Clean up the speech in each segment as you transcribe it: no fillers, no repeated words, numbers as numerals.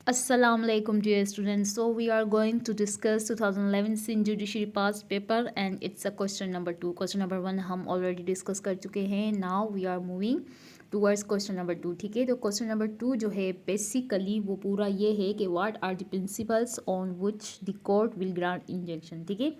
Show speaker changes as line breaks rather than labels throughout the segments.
Assalamualaikum dear students. So we are going to discuss 2011 Sin Judiciary past paper and it's a question number 2. Question number 1 हम already discuss कर चुके हैं. Now we are moving towards question number 2. ठीक है, तो question number 2 जो है basically वो पूरा ये है कि what are the principles on which the court will grant injunction. ठीक है,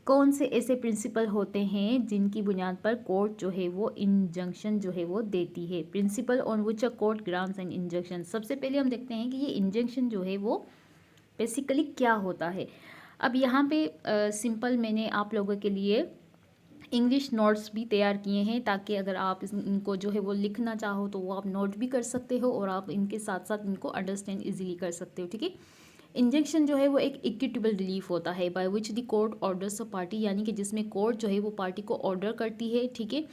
कौन से ऐसे प्रिंसिपल होते हैं जिनकी बुनियाद पर कोर्ट जो है वो इंजंक्शन जो है वो देती है. Principle on which a court grants an injunction. सबसे पहले हम देखते हैं कि ये इंजंक्शन जो है वो बेसिकली क्या होता है. अब यहाँ पे सिंपल मैंने आप लोगों के लिए इंग्लिश नोट्स भी तैयार किए हैं ताकि अगर आप इनको जो है वो लिखना चाहो तो वो आप नोट भी कर सकते हो और आप इनके साथ साथ इनको अंडरस्टैंड इजीली कर सकते हो. ठीक है, इंजंक्शन जो है वो एक इक्विटेबल रिलीफ होता है by which the court orders a party, यानी कि जिसमें कोर्ट जो है वो पार्टी को ऑर्डर करती है. ठीक है,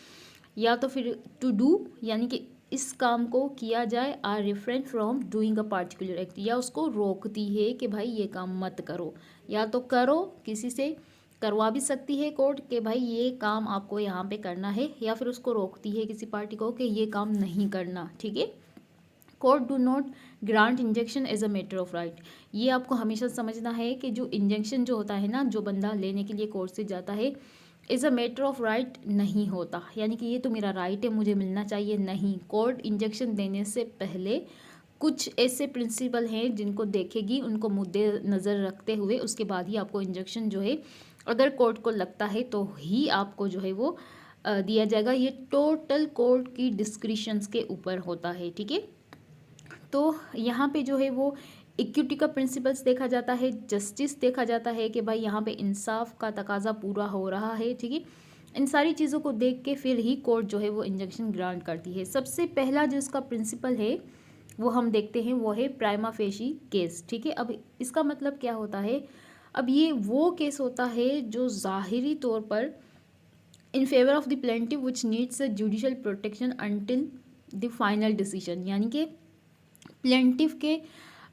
या तो फिर टू डू यानी कि इस काम को किया जाए, or refrain from doing a particular act, या उसको रोकती है कि भाई ये काम मत करो, या तो करो, किसी से करवा भी सकती है कोर्ट कि भाई ये काम आपको यहाँ पे करना है, या फिर उसको रोकती है किसी पार्टी को कि ये काम नहीं करना. ठीक है, court do not grant injunction as a matter of right. ये आपको हमेशा समझना है कि जो इंजेक्शन जो होता है ना, जो बंदा लेने के लिए कोर्ट से जाता है, is a matter of right नहीं होता, यानी कि ये तो मेरा राइट है मुझे मिलना चाहिए, नहीं. कोर्ट इंजेक्शन देने से पहले कुछ ऐसे प्रिंसिपल हैं जिनको देखेगी, उनको मुद्दे नज़र रखते हुए उसके बाद ही आपको इंजेक्शन जो है अगर कोर्ट को लगता है तो ही आपको जो है वो दिया जाएगा. ये टोटल कोर्ट की डिस्क्रिशंस के ऊपर होता है. ठीक है, तो यहाँ पे जो है वो इक्विटी का प्रिंसिपल्स देखा जाता है, जस्टिस देखा जाता है कि भाई यहाँ पे इंसाफ का तकाजा पूरा हो रहा है. ठीक है, इन सारी चीज़ों को देख के फिर ही कोर्ट जो है वो इंजंक्शन ग्रांट करती है. सबसे पहला जो इसका प्रिंसिपल है वो हम देखते हैं, वो है प्राइमा फेशी केस. ठीक है, अब इसका मतलब क्या होता है. अब ये वो केस होता है जो ज़ाहिरी तौर पर इन favour of the plaintiff which needs a judicial protection until the final decision, यानी कि प्लेंटिव के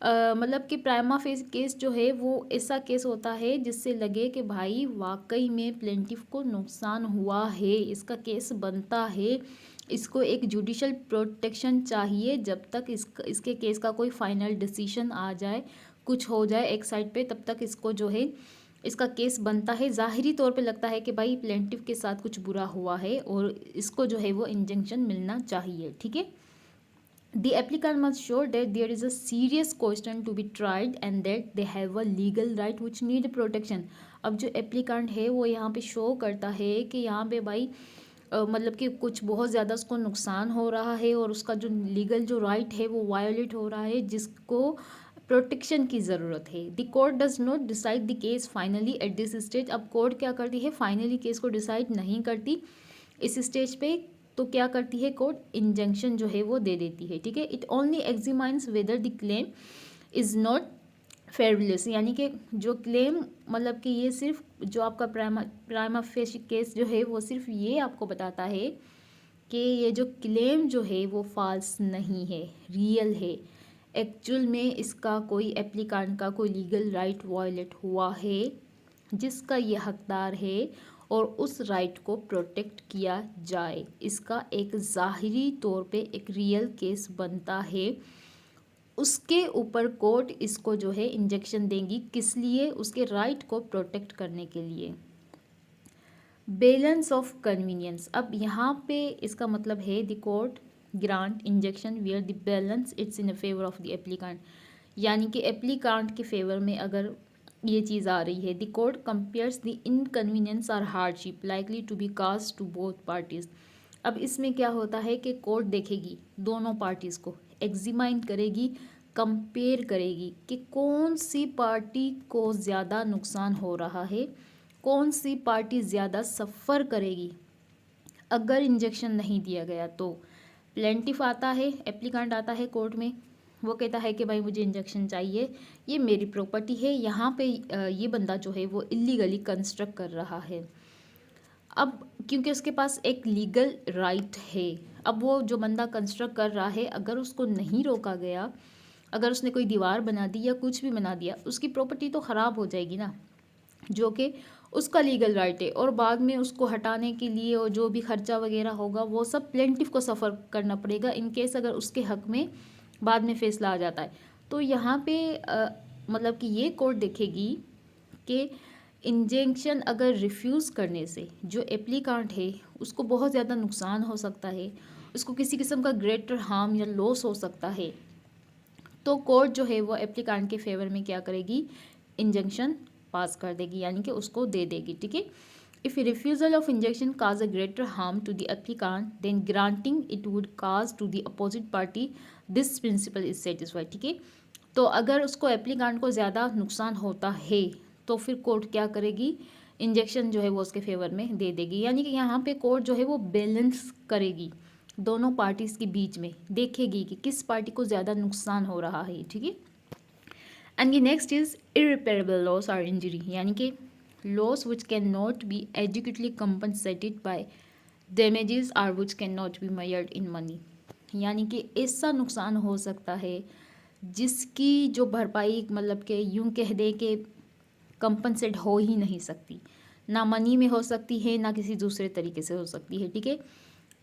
मतलब कि प्राइमा फेस केस जो है वो ऐसा केस होता है जिससे लगे कि भाई वाकई में प्लेंटिव को नुकसान हुआ है, इसका केस बनता है, इसको एक जुडिशल प्रोटेक्शन चाहिए जब तक इसके केस का कोई फाइनल डिसीजन आ जाए, कुछ हो जाए एक साइड पे, तब तक इसको जो है इसका केस बनता है. ज़ाहिरी तौर पे लगता है कि भाई प्लेंटिव के साथ कुछ बुरा हुआ है और इसको जो है वो इंजंक्शन मिलना चाहिए. ठीक है, the applicant must show that there is a serious question to be tried and that they have a legal right which need protection. अब जो एप्लीकेंट है वो यहाँ पे शो करता है कि यहाँ पे भाई मतलब कि कुछ बहुत ज़्यादा उसको नुकसान हो रहा है और उसका जो लीगल जो राइट है वो वायोलेट हो रहा है जिसको प्रोटेक्शन की ज़रूरत है. The court does not decide the case finally at this stage. अब कोर्ट क्या करती है, फाइनली केस को डिसाइड नहीं करती इस स्टेज पे, तो क्या करती है कोर्ट, इंजंक्शन जो है वो दे देती है. ठीक है, it only examines whether the claim is not favourless, यानी कि जो क्लेम मतलब कि ये सिर्फ जो आपका प्राइमा फेशी केस जो है वो सिर्फ ये आपको बताता है कि ये जो क्लेम जो है वो फॉल्स नहीं है, रियल है. एक्चुअल में इसका कोई एप्लीकेंट का कोई लीगल राइट वायलेट हुआ है जिसका ये हकदार है और उस राइट को प्रोटेक्ट किया जाए, इसका एक ज़ाहिरी तौर पे एक रियल केस बनता है. उसके ऊपर कोर्ट इसको जो है इंजेक्शन देंगी, किस लिए, उसके राइट को प्रोटेक्ट करने के लिए. Balance of convenience. अब यहाँ पे इसका मतलब है the court grant injection where the balance it's in favour of the applicant, यानी कि एप्लीकेंट के फेवर में अगर ये चीज़ आ रही है. The court compares the inconvenience और hardship likely to be caused to both parties. अब इसमें क्या होता है कि कोर्ट देखेगी दोनों पार्टीज़ को, एग्जामाइन करेगी, कंपेयर करेगी कि कौन सी पार्टी को ज़्यादा नुकसान हो रहा है, कौन सी पार्टी ज़्यादा सफ़र करेगी अगर इंजेक्शन नहीं दिया गया. तो प्लेंटिफ आता है, एप्लीकेंट आता है कोर्ट में, वो कहता है कि भाई मुझे इंजेक्शन चाहिए, ये मेरी प्रॉपर्टी है, यहाँ पे ये बंदा जो है वो इलीगली कंस्ट्रक्ट कर रहा है. अब क्योंकि उसके पास एक लीगल राइट है, अब वो जो बंदा कंस्ट्रक्ट कर रहा है अगर उसको नहीं रोका गया, अगर उसने कोई दीवार बना दी या कुछ भी बना दिया, उसकी प्रॉपर्टी तो ख़राब हो जाएगी ना, जो कि उसका लीगल राइट है. और बाद में उसको हटाने के लिए और जो भी खर्चा वगैरह होगा वो सब प्लेंटिफ को सफ़र करना पड़ेगा इन केस अगर उसके हक में बाद में फैसला आ जाता है. तो यहाँ पे मतलब कि ये कोर्ट देखेगी कि इंजेक्शन अगर रिफ्यूज़ करने से जो एप्लीकांट है उसको बहुत ज़्यादा नुकसान हो सकता है, उसको किसी किस्म का ग्रेटर हार्म या लॉस हो सकता है, तो कोर्ट जो है वो एप्लीकांट के फेवर में क्या करेगी, इंजेक्शन पास कर देगी, यानी कि उसको दे देगी। ठीक है, if refusal of injection cause a greater harm to the applicant than granting it would cause to the opposite party this principle is satisfied. ठीक है, तो अगर उसको एप्लीकांट को ज़्यादा नुकसान होता है तो फिर कोर्ट क्या करेगी, इंजेक्शन जो है वो उसके फेवर में दे देगी। यानी कि यहाँ पे कोर्ट जो है वो बैलेंस करेगी दोनों पार्टीज़ के बीच में, देखेगी कि किस पार्टी को ज़्यादा नुकसान हो रहा है। ठीक है, and the next is irreparable loss और इंजरी, यानी कि loss which can not be adequately compensated by damages or which can not be measured in money, यानी कि ऐसा नुकसान हो सकता है जिसकी जो भरपाई मतलब कि यूं कह दे कि कंपनसेट हो ही नहीं सकती, ना मनी में हो सकती है ना किसी दूसरे तरीके से हो सकती है। ठीक है,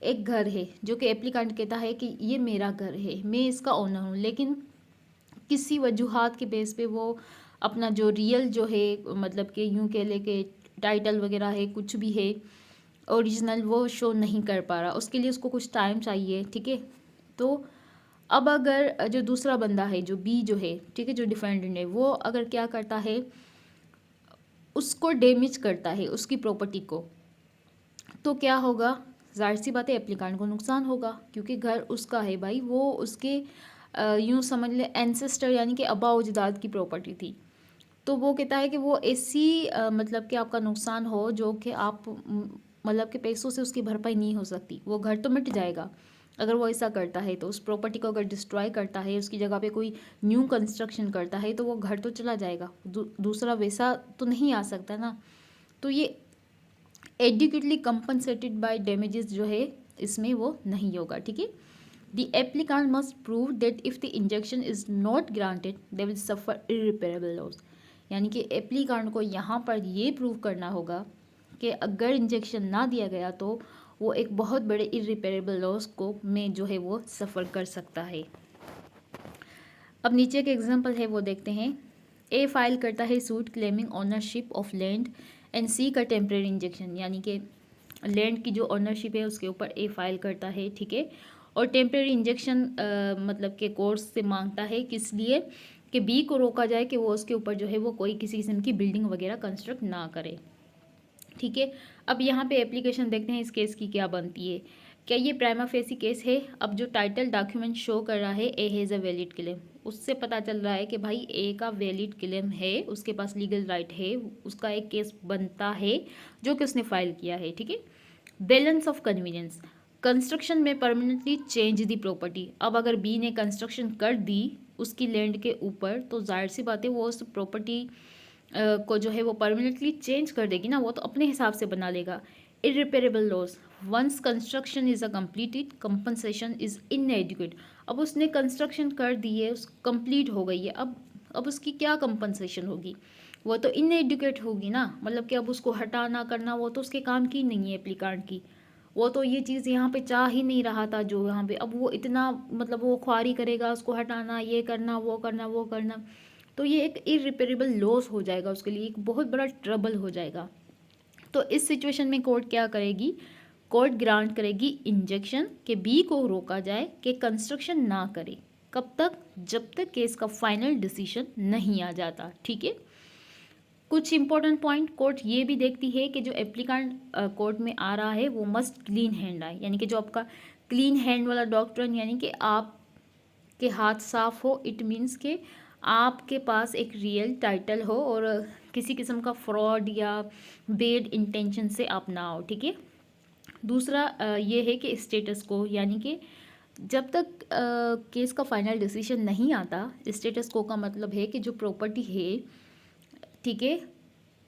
एक घर है जो कि एप्लीकांट कहता है कि ये मेरा घर है, मैं इसका ओनर हूँ, लेकिन किसी वजूहात के बेस पे वो अपना जो रियल जो है मतलब कि यूं कह ले के टाइटल वगैरह है कुछ भी है ओरिजिनल वो शो नहीं कर पा रहा, उसके लिए उसको कुछ टाइम चाहिए। ठीक है, तो अब अगर जो दूसरा बंदा है जो बी जो है, ठीक है, जो डिफेंडेंट है, वो अगर क्या करता है, उसको डैमेज करता है उसकी प्रॉपर्टी को, तो क्या होगा, जाहिर सी बात है एप्लीकांट को नुकसान होगा, क्योंकि घर उसका है भाई, वो उसके यूं समझ ले एंसेस्टर यानी कि अब्बा अजदाद की प्रॉपर्टी थी। तो वो कहता है कि वो ऐसी मतलब कि आपका नुकसान हो जो कि आप मतलब कि पैसों से उसकी भरपाई नहीं हो सकती, वो घर तो मिट जाएगा अगर वो ऐसा करता है, तो उस प्रॉपर्टी को अगर डिस्ट्रॉय करता है, उसकी जगह पे कोई न्यू कंस्ट्रक्शन करता है, तो वो घर तो चला जाएगा, दूसरा वैसा तो नहीं आ सकता ना। तो ये एडिक्वेटली कंपनसेटेड बाय डैमेजेस जो है इसमें वो नहीं होगा। ठीक है, the applicant must prove that if the injection is not granted they will suffer irreparable loss, यानी कि एप्लीकांट को यहाँ पर ये प्रूव करना होगा कि अगर इंजेक्शन ना दिया गया तो वो एक बहुत बड़े इरिपेरेबल लॉस को में जो है वो सफ़र कर सकता है। अब नीचे के एग्जांपल है वो देखते हैं। ए फाइल करता है suit claiming ownership of land and C का टेम्परेरी इंजेक्शन, यानी कि लैंड की जो ओनरशिप है उसके ऊपर ए फाइल करता है। ठीक है, और टेम्परेरी इंजेक्शन मतलब के कोर्स से मांगता है, किस लिए कि बी को रोका जाए कि वो उसके ऊपर जो है वो कोई किसी किस्म की बिल्डिंग वगैरह कंस्ट्रक्ट ना करे। ठीक है, अब यहाँ पे एप्लीकेशन देखते हैं इस केस की क्या बनती है। क्या ये प्राइमा फेसी केस है? अब जो टाइटल डॉक्यूमेंट शो कर रहा है A has a valid claim, उससे पता चल रहा है कि भाई ए का वैलिड क्लेम है, उसके पास लीगल राइट है, उसका एक केस बनता है जो कि उसने फाइल किया है। ठीक है, बैलेंस ऑफ कन्वीनियंस, कंस्ट्रक्शन में परमानेंटली चेंज दी प्रॉपर्टी। अब अगर बी ने कंस्ट्रक्शन कर दी उसकी लैंड के ऊपर, तो जाहिर सी बात है वो उस प्रॉपर्टी को जो है वो परमानेंटली चेंज कर देगी ना, वो तो अपने हिसाब से बना लेगा। Irreparable loss, once construction is a completed compensation is inadequate. अब उसने कंस्ट्रक्शन कर दी है, उस कंप्लीट हो गई है, अब उसकी क्या कंपनसेशन होगी, वो तो इनएडिक्वेट होगी ना, मतलब कि अब उसको हटाना करना वो तो उसके काम की नहीं है एप्लीकांट की, वो तो ये चीज़ यहाँ पे चाह ही नहीं रहा था जो यहाँ पे, अब वो इतना मतलब वो ख्वारी करेगा, उसको हटाना, ये करना, वो करना, वो करना, तो ये एक इरिपेरेबल लॉस हो जाएगा उसके लिए, एक बहुत बड़ा ट्रबल हो जाएगा। तो इस सिचुएशन में कोर्ट क्या करेगी, कोर्ट ग्रांट करेगी इंजेक्शन के बी को रोका जाए कि कंस्ट्रक्शन ना करे। कब तक? जब तक केस का फाइनल डिसीजन नहीं आ जाता। ठीक है, कुछ इंपॉर्टेंट पॉइंट कोर्ट ये भी देखती है कि जो एप्लीकांट कोर्ट में आ रहा है वो मस्ट क्लीन हैंड आए, यानी कि जो आपका क्लीन हैंड वाला डॉक्ट्रिन, यानी कि आप के हाथ साफ हो, इट मीन्स के आपके पास एक रियल टाइटल हो और किसी किस्म का फ्रॉड या बेड इंटेंशन से आप ना हो। ठीक है, दूसरा ये है कि स्टेटस को, यानी कि जब तक केस का फाइनल डिसीजन नहीं आता, स्टेटस को का मतलब है कि जो प्रॉपर्टी है, ठीक है,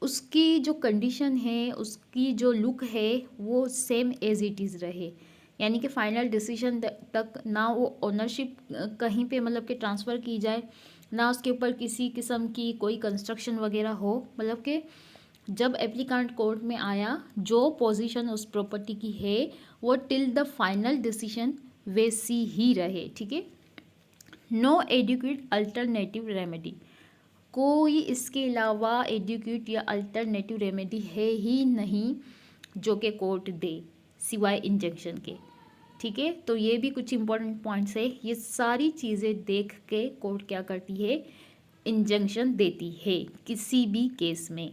उसकी जो कंडीशन है, उसकी जो लुक है वो सेम एज इट इज़ रहे, यानी कि फाइनल डिसीजन तक ना वो ओनरशिप कहीं पे मतलब कि ट्रांसफ़र की जाए, ना उसके ऊपर किसी किस्म की कोई कंस्ट्रक्शन वगैरह हो, मतलब कि जब एप्लीकांट कोर्ट में आया जो पोजीशन उस प्रॉपर्टी की है वो टिल द फाइनल डिसीजन वैसी ही रहे। ठीक है, नो एडिक्वेट अल्टरनेटिव रेमेडी, कोई इसके अलावा एडिक्वेट या अल्टरनेटिव रेमेडी है ही नहीं जो कि कोर्ट दे सिवाय इंजंक्शन के। ठीक है, तो ये भी कुछ इंपॉर्टेंट पॉइंट्स है। ये सारी चीज़ें देख के कोर्ट क्या करती है, इंजंक्शन देती है किसी भी केस में।